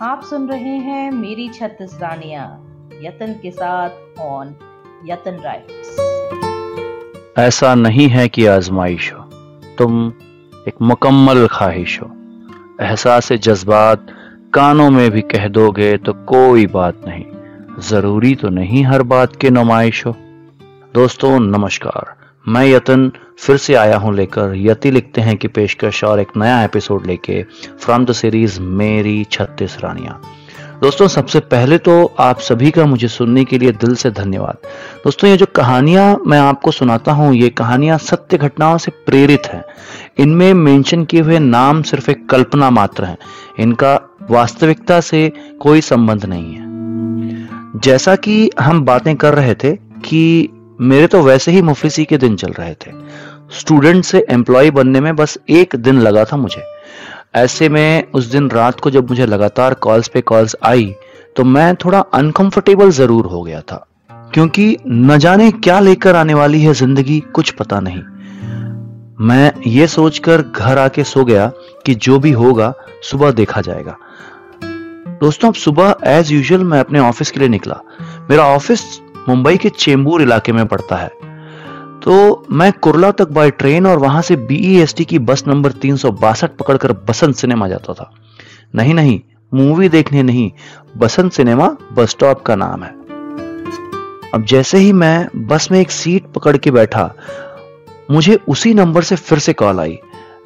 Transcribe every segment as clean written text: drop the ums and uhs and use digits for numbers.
आप सुन रहे हैं मेरी 36 रानियां यतन के साथ ऑन यतन राइट्स। ऐसा नहीं है कि आजमाइश हो, तुम एक मुकम्मल ख्वाहिश हो। एहसास जज्बात कानों में भी कह दोगे तो कोई बात नहीं, जरूरी तो नहीं हर बात की नुमाइश हो। दोस्तों नमस्कार, मैं यतन फिर से आया हूं लेकर यति लिखते हैं कि पेशकश और एक नया एपिसोड लेके फ्रॉम द सीरीज मेरी 36 रानियां। दोस्तों सबसे पहले तो आप सभी का मुझे सुनने के लिए दिल से धन्यवाद। दोस्तों ये जो कहानियां मैं आपको सुनाता हूं, ये कहानियां सत्य घटनाओं से प्रेरित हैं। इनमें मेंशन किए हुए नाम सिर्फ एक कल्पना मात्र हैं, इनका वास्तविकता से कोई संबंध नहीं है। जैसा कि हम बातें कर रहे थे कि मेरे तो वैसे ही मुफलिसी के दिन चल रहे थे। स्टूडेंट से एम्प्लॉय बनने में बस एक दिन लगा था मुझे। ऐसे में उस दिन रात को जब मुझे लगातार कॉल्स पे कॉल्स आई तो मैं थोड़ा अनकंफर्टेबल जरूर हो गया था, क्योंकि न जाने क्या लेकर आने वाली है जिंदगी, कुछ पता नहीं। मैं ये सोचकर घर आके सो गया कि जो भी होगा सुबह देखा जाएगा। दोस्तों अब सुबह एज यूजुअल मैं अपने ऑफिस के लिए निकला। मेरा ऑफिस मुंबई के चेंबूर इलाके में पड़ता है, तो मैं कुर्ला तक बाय ट्रेन और वहां से BEST की बस नंबर 362 पकड़कर बसंत सिनेमा जाता था। नहीं, मूवी देखने नहीं, बसंत सिनेमा बस स्टॉप का नाम है। अब जैसे ही मैं बस में एक सीट पकड़ के बैठा, मुझे उसी नंबर से फिर से कॉल आई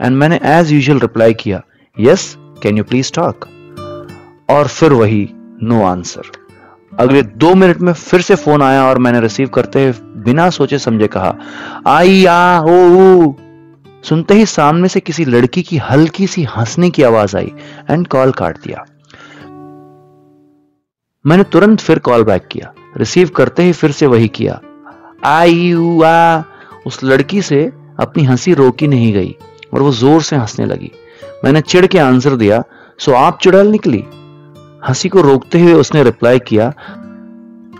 एंड मैंने एज यूजुअल रिप्लाई किया, yes can you please talk. और फिर वही नो आंसर। अगले 2 मिनट में फिर से फोन आया और मैंने रिसीव करते हुए बिना सोचे समझे कहा, आई आ ओ। सुनते ही सामने से किसी लड़की की हल्की सी हंसने की आवाज आई एंड कॉल काट दिया। मैंने तुरंत फिर कॉल बैक किया, रिसीव करते ही फिर से वही किया, आई आ। उस लड़की से अपनी हंसी रोकी नहीं गई और वो जोर से हंसने लगी। मैंने चिढ़ के आंसर दिया, सो आप चुड़ैल निकली। हंसी को रोकते हुए उसने रिप्लाई किया,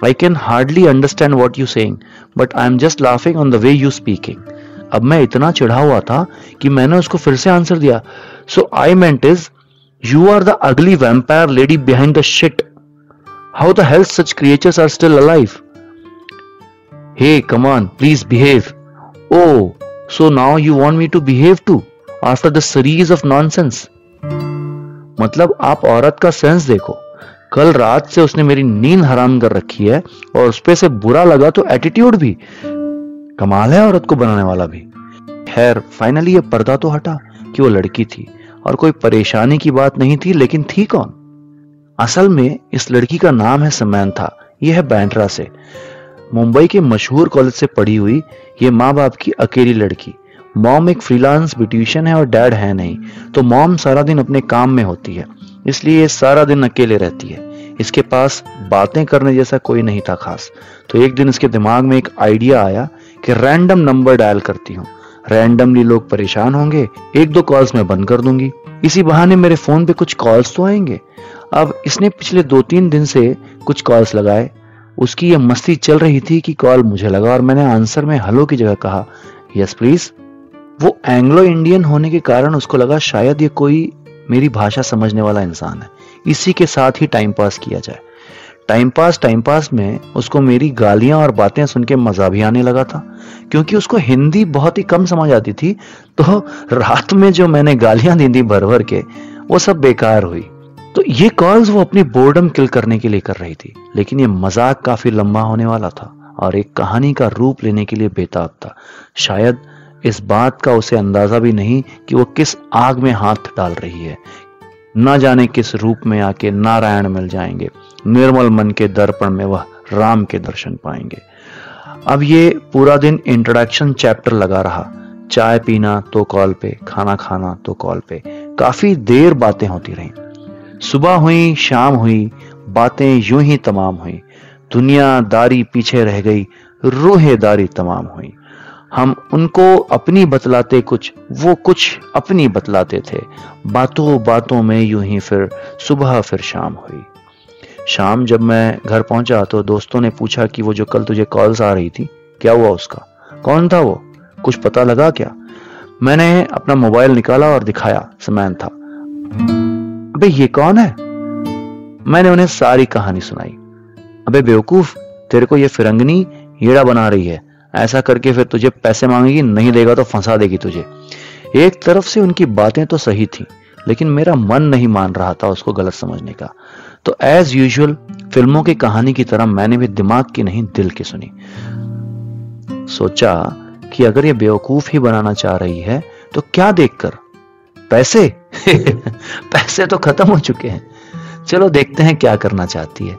I can hardly understand what you saying but I am just laughing on the way you speaking. अब मैं इतना चिढ़ा हुआ था कि मैंने उसको फिर से आंसर दिया, so I meant is you are the ugly vampire lady behind the shit. How the hell such creatures are still alive. Hey come on please behave. Oh so now you want me to behave too after the series of nonsense. मतलब आप औरत का sense देखो, कल रात से उसने मेरी नींद हराम कर रखी है और उस पे से बुरा लगा तो एटीट्यूड भी। कमाल है औरत को बनाने वाला भी। खैर फाइनली ये पर्दा तो हटा कि वो लड़की थी और कोई परेशानी की बात नहीं थी, लेकिन थी कौन? असल में इस लड़की का नाम है समैंथा। यह है बैंड्रा से, मुंबई के मशहूर कॉलेज से पढ़ी हुई ये माँ बाप की अकेली लड़की। मॉम एक फ्रीलांस ब्यूटिशियन है और डैड है नहीं, तो मॉम सारा दिन अपने काम में होती है, इसलिए ये सारा दिन अकेले रहती है। इसके पास बातें करने जैसा कोई नहीं था खास। तो एक दिन इसके दिमाग में एक आइडिया आया कि रैंडम नंबर डायल करती हूँ, रैंडमली लोग परेशान होंगे, 1-2 कॉल्स मैं बंद कर दूंगी, इसी बहाने मेरे फोन पे कुछ कॉल्स तो आएंगे। अब इसने पिछले 2-3 दिन से कुछ कॉल्स लगाए। उसकी ये मस्ती चल रही थी कि कॉल मुझे लगा और मैंने आंसर में हेलो की जगह कहा यस प्लीज। वो एंग्लो इंडियन होने के कारण उसको लगा शायद ये कोई मेरी भाषा समझने वाला इंसान है, इसी के साथ ही टाइम पास किया जाए। टाइम पास में उसको मेरी गालियां और बातें सुन के मजा भी आने लगा था, क्योंकि उसको हिंदी बहुत ही कम समझ आती थी। तो रात में जो मैंने गालियां दी थी भर भर के, वो सब बेकार हुई। तो ये कॉल्स वो अपनी बोर्डम किल करने के लिए कर रही थी, लेकिन ये मजाक काफी लंबा होने वाला था और एक कहानी का रूप लेने के लिए बेताब था। शायद इस बात का उसे अंदाजा भी नहीं कि वो किस आग में हाथ डाल रही है। ना जाने किस रूप में आके नारायण मिल जाएंगे, निर्मल मन के दर्पण में वह राम के दर्शन पाएंगे। अब ये पूरा दिन इंट्रोडक्शन चैप्टर लगा रहा, चाय पीना तो कॉल पे, खाना खाना तो कॉल पे, काफी देर बातें होती रहीं। सुबह हुई, शाम हुई, बातें यूं ही तमाम हुई। दुनियादारी पीछे रह गई, रूहेदारी तमाम हुई। हम उनको अपनी बतलाते कुछ, वो कुछ अपनी बतलाते थे। बातों बातों में यूं ही फिर सुबह फिर शाम हुई। शाम जब मैं घर पहुंचा तो दोस्तों ने पूछा कि वो जो कल तुझे कॉल्स आ रही थी क्या हुआ उसका, कौन था वो, कुछ पता लगा क्या? मैंने अपना मोबाइल निकाला और दिखाया, समैंथा। अबे ये कौन है? मैंने उन्हें सारी कहानी सुनाई। अबे बेवकूफ, तेरे को ये फिरंगनी हीरा बना रही है, ऐसा करके फिर तुझे पैसे मांगेगी, नहीं देगा तो फंसा देगी तुझे। एक तरफ से उनकी बातें तो सही थी, लेकिन मेरा मन नहीं मान रहा था उसको गलत समझने का। तो एज यूजुअल फिल्मों की कहानी की तरह मैंने भी दिमाग की नहीं दिल की सुनी। सोचा कि अगर ये बेवकूफ ही बनाना चाह रही है तो क्या देखकर, पैसे पैसे तो खत्म हो चुके हैं। चलो देखते हैं क्या करना चाहती है,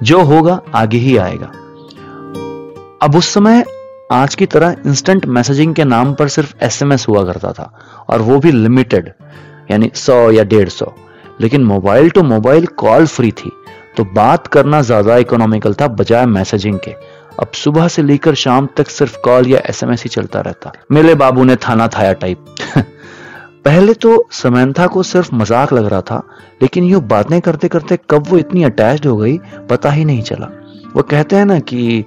जो होगा आगे ही आएगा। अब उस समय आज की तरह इंस्टेंट मैसेजिंग के नाम पर सिर्फ एसएमएस हुआ करता था, और वो भी लिमिटेड, यानी 100 या 150। लेकिन mobile to mobile call free थी, तो बात करना ज्यादा इकोनॉमिकल था बजाय मैसेजिंग के। अब सुबह से लेकर शाम तक सिर्फ कॉल या एसएमएस ही चलता रहता। मेरे बाबू ने थाना थाया टाइप। पहले तो समंथा को सिर्फ मजाक लग रहा था, लेकिन यूं बातें करते करते कब वो इतनी अटैच्ड हो गई पता ही नहीं चला। वो कहते हैं ना कि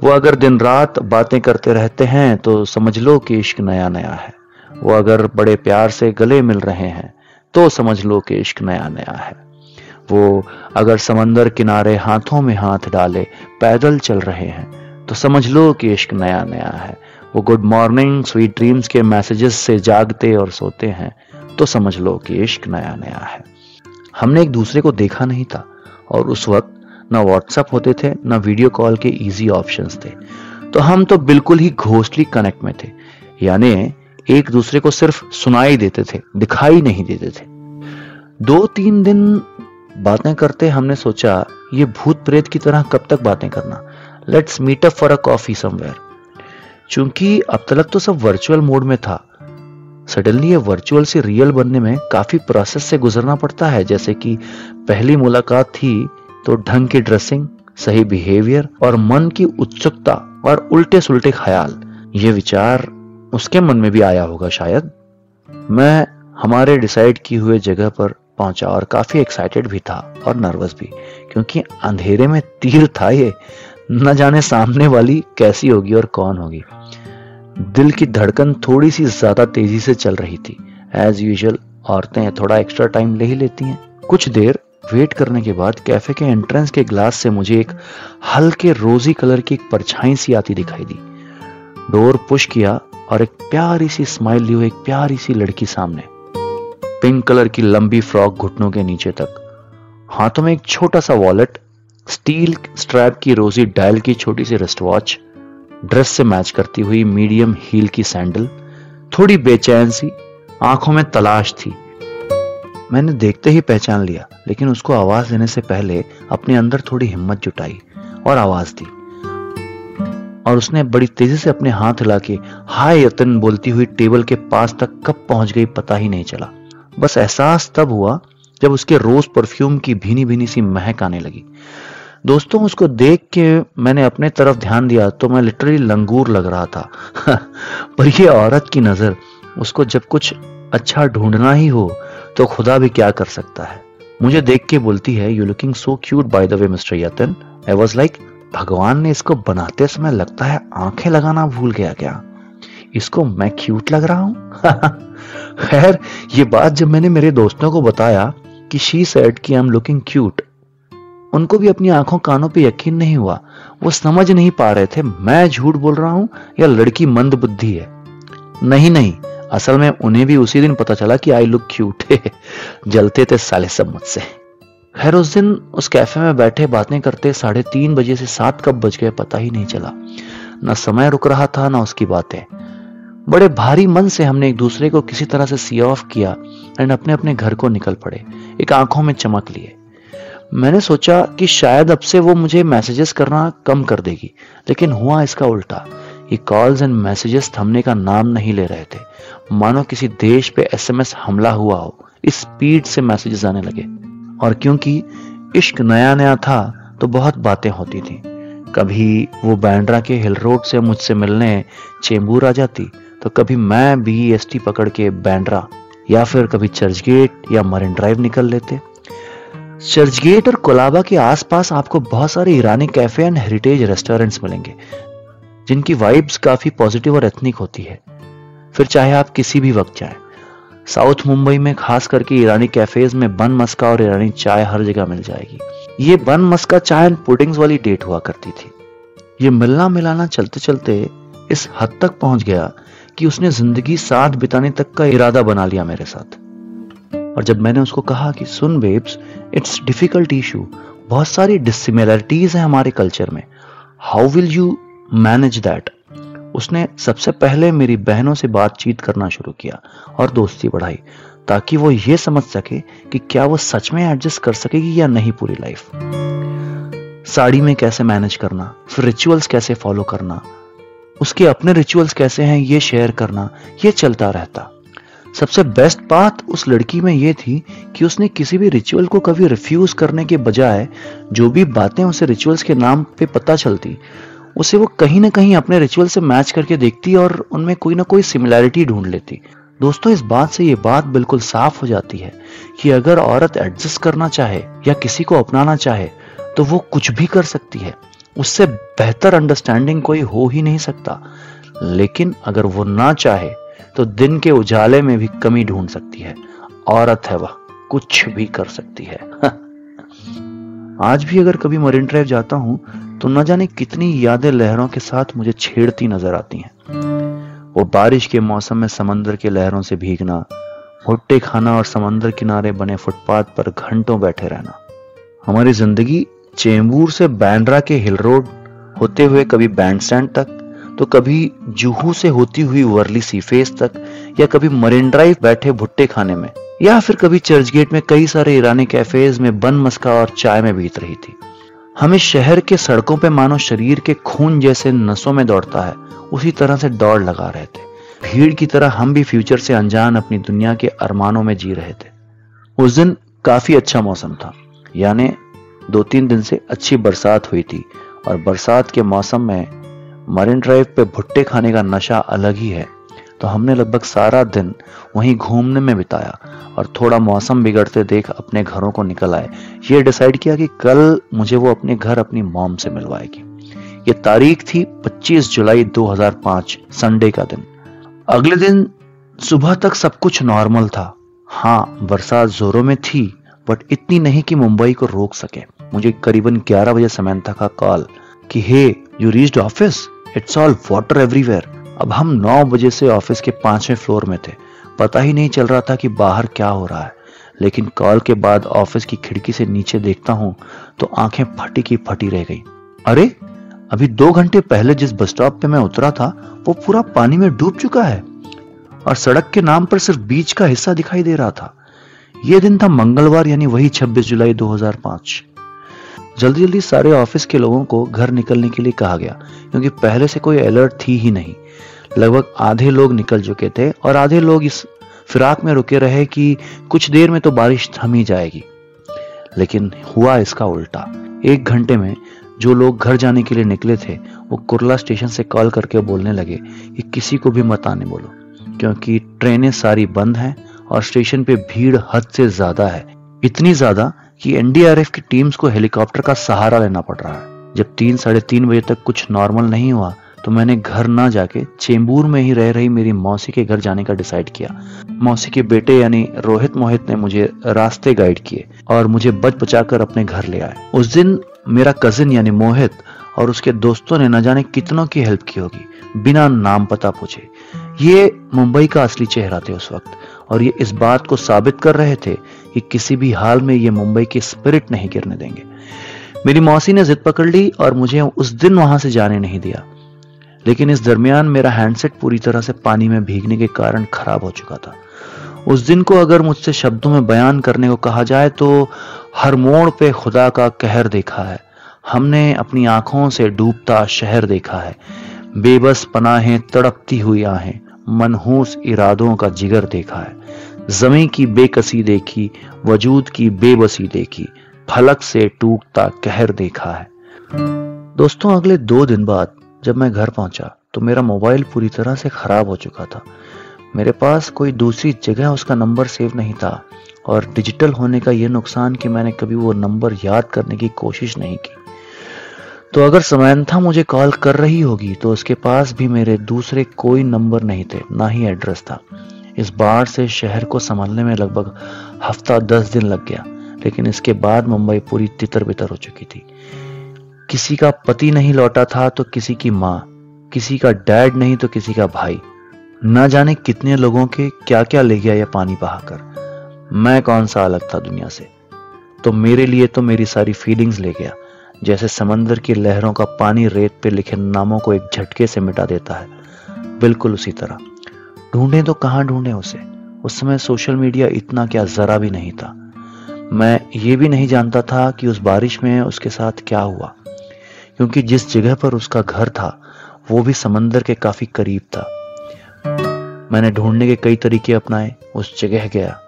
वो अगर दिन रात बातें करते रहते हैं तो समझ लो कि इश्क नया नया है। वो अगर बड़े प्यार से गले मिल रहे हैं तो समझ लो कि इश्क नया नया है। वो अगर समंदर किनारे हाथों में हाथ डाले पैदल चल रहे हैं तो समझ लो कि इश्क नया नया है। वो गुड मॉर्निंग स्वीट ड्रीम्स के मैसेजेस से जागते और सोते हैं तो समझ लो कि इश्क नया नया है। हमने एक दूसरे को देखा नहीं था, और उस वक्त ना व्हाट्सएप होते थे ना वीडियो कॉल के इजी ऑप्शंस थे, तो हम तो बिल्कुल ही घोस्टली कनेक्ट में थे, यानी एक दूसरे को सिर्फ सुनाई देते थे, दिखाई नहीं देते थे। 2-3 दिन बातें करते हमने सोचा ये भूत प्रेत की तरह कब तक बातें करना, let's meet up for a coffee somewhere. चूंकि अब तक तो सब वर्चुअल मोड में था, सडनली ये वर्चुअल से रियल बनने में काफी प्रोसेस से गुजरना पड़ता है। जैसे कि पहली मुलाकात थी तो ढंग की ड्रेसिंग, सही बिहेवियर और मन की उत्सुकता और उल्टे सुलटे ख्याल, ये विचार उसके मन में भी आया होगा शायद। मैं हमारे डिसाइड किए हुए जगह पर पहुंचा और काफी एक्साइटेड भी था और नर्वस भी, क्योंकि अंधेरे में तीर था ये, न जाने सामने वाली कैसी होगी और कौन होगी। दिल की धड़कन थोड़ी सी ज्यादा तेजी से चल रही थी। एज यूजुअल औरतें थोड़ा एक्स्ट्रा टाइम ले ही लेती हैं। कुछ देर वेट करने के बाद कैफे के एंट्रेंस के ग्लास से मुझे एक हल्के रोजी कलर की एक परछाई सी आती दिखाई दी। डोर पुश किया और एक प्यारी सी स्माइल ली हुई एक प्यारी सी लड़की सामने, पिंक कलर की लंबी फ्रॉक घुटनों के नीचे तक, हाथों में एक छोटा सा वॉलेट, स्टील स्ट्रैप की रोजी डायल की छोटी सी रिस्ट वॉच, ड्रेस से मैच करती हुई मीडियम हील की सैंडल, थोड़ी बेचैन सी, आंखों में तलाश थी। मैंने देखते ही पहचान लिया, लेकिन उसको आवाज देने से पहले अपने अंदर थोड़ी हिम्मत जुटाई और आवाज दी। और उसने बड़ी तेजी से अपने हाथ हिला के हाय यतन बोलती हुई टेबल के पास तक कब पहुंच गई पता ही नहीं चला। बस एहसास तब हुआ जब उसके रोज परफ्यूम की भीनी भीनी सी महक आने लगी। दोस्तों, उसको देख के मैंने अपने तरफ ध्यान दिया तो मैं लिटरली लंगूर लग रहा था। पर ये औरत की नजर, उसको जब कुछ अच्छा ढूंढना ही हो तो खुदा भी क्या कर सकता है। मुझे देख के बोलती है, you looking so cute by the way mister Yatan. I was like, भगवान ने इसको बनाते समय लगता है आंखें लगाना भूल गया क्या? इसको मैं क्यूट लग रहा हूं? खैर, ये बात जब मैंने मेरे दोस्तों को बताया कि शी सेड कि आई एम लुकिंग क्यूट, उनको भी अपनी आंखों कानों पे यकीन नहीं हुआ। वो समझ नहीं पा रहे थे मैं झूठ बोल रहा हूं या लड़की मंद बुद्धि है। नहीं, असल में उन्हें भी उसी दिन पता चला कि आई लुक क्यूट। जलते थे साले सब मुझसे। खैर, उस दिन उस कैफे में बैठे बातें करते 3:30 बजे से 7 कब बज गए पता ही नहीं चला। ना समय रुक रहा था ना उसकी बातें। बड़े भारी मन से हमने एक दूसरे को किसी तरह से सी ऑफ किया एंड अपने अपने घर को निकल पड़े, एक आंखों में चमक लिए। मैंने सोचा कि शायद अब से वो मुझे मैसेजेस करना कम कर देगी, लेकिन हुआ इसका उल्टा। ये कॉल्स एंड मैसेजेस थमने का नाम नहीं ले रहे थे, मानो किसी देश पे एसएमएस हमला हुआ हो। इस स्पीड से मैसेजेस आने लगे। और क्योंकि इश्क नया नया था तो बहुत बातें होती थी। कभी वो बैंड्रा के हिल रोड से मुझसे मिलने चेंबूर आ जाती, तो कभी मैं BEST पकड़ के बैंड्रा, या फिर कभी चर्चगेट या मरीन ड्राइव निकल लेते। चर्चगेट और कोलाबा के आसपास आपको बहुत सारे ईरानी कैफे एंड हेरिटेज रेस्टोरेंट्स मिलेंगे, जिनकी वाइब्स काफी पॉजिटिव और एथनिक होती है। फिर चाहे आप किसी भी वक्त जाएं, साउथ मुंबई में खास करके ईरानी कैफेज में बन मस्का और ईरानी चाय हर जगह मिल जाएगी। ये बन मस्का चाय एंड पुडिंग्स वाली डेट हुआ करती थी। ये मिलना मिलाना चलते चलते इस हद तक पहुंच गया कि उसने जिंदगी साथ बिताने तक का इरादा बना लिया मेरे साथ। और जब मैंने उसको कहा कि सुन बेब्स, इट्स डिफिकल्ट इशू, बहुत सारी डिसिमिलरिटीज हैं हमारे कल्चर में, how will you manage that, उसने सबसे पहले मेरी बहनों से बातचीत करना शुरू किया और दोस्ती बढ़ाई, ताकि वो ये समझ सके कि क्या वो सच में एडजस्ट कर सकेगी या नहीं पूरी लाइफ। साड़ी में कैसे मैनेज करना, फिर रिचुअल्स कैसे फॉलो करना, उसके अपने रिचुअल्स कैसे हैं ये शेयर करना, ये चलता रहता। सबसे बेस्ट बात उस लड़की में ये थी कि उसने किसी भी रिचुअल को कभी रिफ्यूज करने के बजाय जो भी बातें उसे रिचुअल्स के नाम पे पता चलती, उसे वो कहीं ना कहीं अपने रिचुअल से मैच करके देखती और उनमें कोई ना कोई सिमिलैरिटी ढूंढ लेती। दोस्तों, इस बात से ये बात बिल्कुल साफ हो जाती है कि अगर औरत एडजस्ट करना चाहे या किसी को अपनाना चाहे तो वो कुछ भी कर सकती है। उससे बेहतर अंडरस्टैंडिंग कोई हो ही नहीं सकता। लेकिन अगर वो ना चाहे तो दिन के उजाले में भी कमी ढूंढ सकती है। औरत है वह, कुछ भी कर सकती है। आज भी अगर कभी मरीन ड्राइव जाता हूं तो न जाने कितनी यादें लहरों के साथ मुझे छेड़ती नजर आती हैं। वो बारिश के मौसम में समंदर के लहरों से भीगना, भुट्टे खाना और समंदर किनारे बने फुटपाथ पर घंटों बैठे रहना। हमारी जिंदगी चेंबूर से बैंड्रा के हिल रोड होते हुए कभी बैंडस्टैंड तक, तो कभी जुहू से होती हुई वर्ली सीफेस तक, या कभी मरीन ड्राइव बैठे भुट्टे खाने में, या फिर कभी चर्चगेट में कई सारे ईरानी कैफेज में बन मस्का और चाय में बीत रही थी। हमें शहर के सड़कों पे मानो शरीर के खून जैसे नसों में दौड़ता है, उसी तरह से दौड़ लगा रहे थे। भीड़ की तरह हम भी फ्यूचर से अनजान अपनी दुनिया के अरमानों में जी रहे थे। उस दिन काफी अच्छा मौसम था, यानी 2-3 दिन से अच्छी बरसात हुई थी, और बरसात के मौसम में मरीन ड्राइव पे भुट्टे खाने का नशा अलग ही है। तो हमने लगभग सारा दिन वहीं घूमने में बिताया और थोड़ा मौसम बिगड़ते देख अपने घरों को निकल आए। ये डिसाइड किया कि कल मुझे वो अपने घर अपनी मॉम से मिलवाएगी। ये तारीख थी 25 जुलाई 2005, संडे का दिन। अगले दिन सुबह तक सब कुछ नॉर्मल था। हाँ, बरसात जोरों में थी, बट इतनी नहीं कि मुंबई को रोक सके। मुझे करीबन 11 बजे समंथा का कॉल कि hey, you reached office, it's all water everywhere. अब हम 9 बजे से ऑफिस के 5वें फ्लोर में थे। पता ही नहीं चल रहा था कि बाहर क्या हो रहा है, लेकिन कॉल के बाद ऑफिस की खिड़की से नीचे देखता हूं तो आंखें फटी की फटी रह गई। अरे, अभी 2 घंटे पहले जिस बस स्टॉप पे मैं उतरा था वो पूरा पानी में डूब चुका है और सड़क के नाम पर सिर्फ बीच का हिस्सा दिखाई दे रहा था। यह दिन था मंगलवार, यानी वही 26 जुलाई 2005। जल्दी जल्दी सारे ऑफिस के लोगों को घर निकलने के लिए कहा गया, क्योंकि पहले से कोई अलर्ट थी ही नहीं। लगभग आधे लोग निकल चुके थे और आधे लोग इस फिराक में रुके रहे कि कुछ देर में तो बारिश थम ही जाएगी। लेकिन हुआ इसका उल्टा। 1 घंटे में जो लोग घर जाने के लिए निकले थे वो कुर्ला स्टेशन से कॉल करके बोलने लगे कि किसी को भी मत आने बोलो, क्योंकि ट्रेनें सारी बंद हैं और स्टेशन पे भीड़ हद से ज्यादा है। इतनी ज्यादा कि एनडीआरएफ की टीम्स को हेलीकॉप्टर का सहारा लेना पड़ रहा है। जब 3-3:30 बजे तक कुछ नॉर्मल नहीं हुआ तो मैंने घर ना जाके चेंबूर में ही रह रही मेरी मौसी के घर जाने का डिसाइड किया। मौसी के बेटे यानी रोहित मोहित ने मुझे रास्ते गाइड किए और मुझे बचाकर अपने घर ले आए। उस दिन मेरा कजिन यानी मोहित और उसके दोस्तों ने न जाने कितनों की हेल्प की होगी, बिना नाम पता पूछे। ये मुंबई का असली चेहरा थे उस वक्त, और ये इस बात को साबित कर रहे थे कि किसी भी हाल में ये मुंबई की स्पिरिट नहीं गिरने देंगे। मेरी मौसी ने जिद पकड़ ली और मुझे उस दिन वहां से जाने नहीं दिया। लेकिन इस दरमियान मेरा हैंडसेट पूरी तरह से पानी में भीगने के कारण खराब हो चुका था। उस दिन को अगर मुझसे शब्दों में बयान करने को कहा जाए तो हर मोड़ पे खुदा का कहर देखा है। हमने अपनी आंखों से डूबता शहर देखा है, बेबस पनाहें तड़पती हुई आहें, मनहूस इरादों का जिगर देखा है। जमीन की बेकसी देखी, वजूद की बेबसी देखी, फलक से टूटता कहर देखा है। दोस्तों, अगले 2 दिन बाद जब मैं घर पहुंचा तो मेरा मोबाइल पूरी तरह से खराब हो चुका था। मेरे पास कोई दूसरी जगह उसका नंबर सेव नहीं था, और डिजिटल होने का यह नुकसान कि मैंने कभी वो नंबर याद करने की कोशिश नहीं की। तो अगर समंथा मुझे कॉल कर रही होगी तो उसके पास भी मेरे दूसरे कोई नंबर नहीं थे, ना ही एड्रेस था। इस बाढ़ से शहर को संभलने में लगभग हफ्ता 10 दिन लग गया, लेकिन इसके बाद मुंबई पूरी तितर बितर हो चुकी थी। किसी का पति नहीं लौटा था तो किसी की माँ, किसी का डैड नहीं तो किसी का भाई। न जाने कितने लोगों के क्या क्या ले गया यह पानी बहाकर। मैं कौन सा अलग था दुनिया से। तो मेरे लिए तो मेरी सारी फीलिंग्स ले गया, जैसे समंदर की लहरों का पानी रेत पे लिखे नामों को एक झटके से मिटा देता है, बिल्कुल उसी तरह। ढूंढे तो कहां ढूंढे उसे। उस समय सोशल मीडिया इतना क्या जरा भी नहीं था। मैं ये भी नहीं जानता था कि उस बारिश में उसके साथ क्या हुआ, क्योंकि जिस जगह पर उसका घर था वो भी समंदर के काफी करीब था। मैंने ढूंढने के कई तरीके अपनाए। उस जगह गया,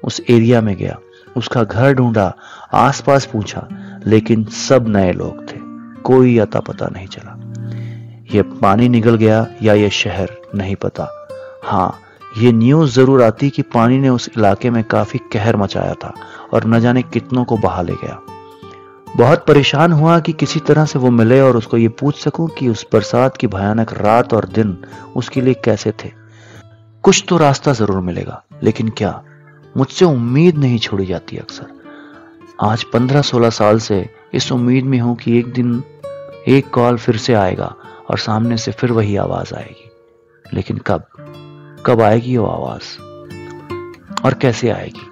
उस एरिया में गया, उसका घर ढूंढा, आसपास पूछा, लेकिन सब नए लोग थे, कोई अता पता नहीं चला। ये पानी निकल गया या ये शहर, नहीं पता। हाँ, ये न्यूज जरूर आती कि पानी ने उस इलाके में काफी कहर मचाया था और न जाने कितनों को बहा ले गया। बहुत परेशान हुआ कि किसी तरह से वो मिले और उसको ये पूछ सकूं कि उस बरसात की भयानक रात और दिन उसके लिए कैसे थे। कुछ तो रास्ता जरूर मिलेगा, लेकिन क्या? मुझसे उम्मीद नहीं छोड़ी जाती अक्सर। आज 15-16 साल से इस उम्मीद में हूं कि एक दिन एक कॉल फिर से आएगा और सामने से फिर वही आवाज आएगी। लेकिन कब आएगी वो आवाज और कैसे आएगी,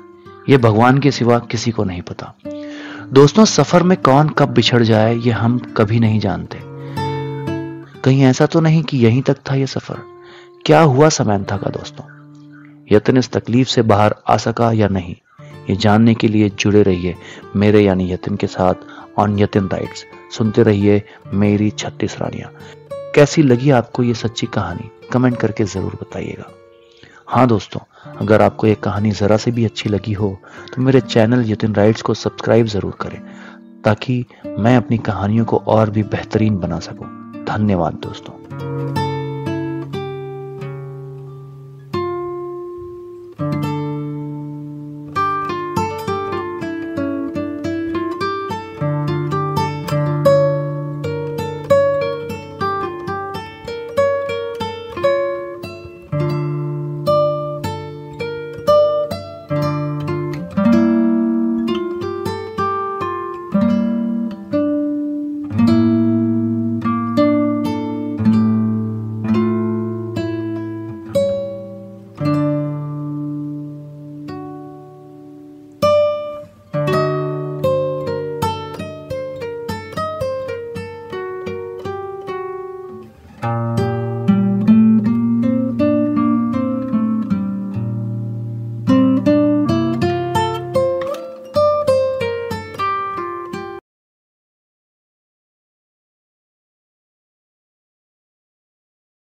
ये भगवान के सिवा किसी को नहीं पता। दोस्तों, सफर में कौन कब बिछड़ जाए ये हम कभी नहीं जानते। कहीं ऐसा तो नहीं कि यहीं तक था ये सफर। क्या हुआ समंथा का दोस्तों? यतन इस तकलीफ से बाहर आ सका या नहीं, ये जानने के लिए जुड़े रहिए मेरे यानी यतिन के साथ ऑन यतिन राइट्स। सुनते रहिए मेरी 36 रानियां। कैसी लगी आपको ये सच्ची कहानी, कमेंट करके जरूर बताइएगा। हाँ दोस्तों, अगर आपको ये कहानी जरा से भी अच्छी लगी हो तो मेरे चैनल यतिन राइट्स को सब्सक्राइब जरूर करें, ताकि मैं अपनी कहानियों को और भी बेहतरीन बना सकूं। धन्यवाद दोस्तों।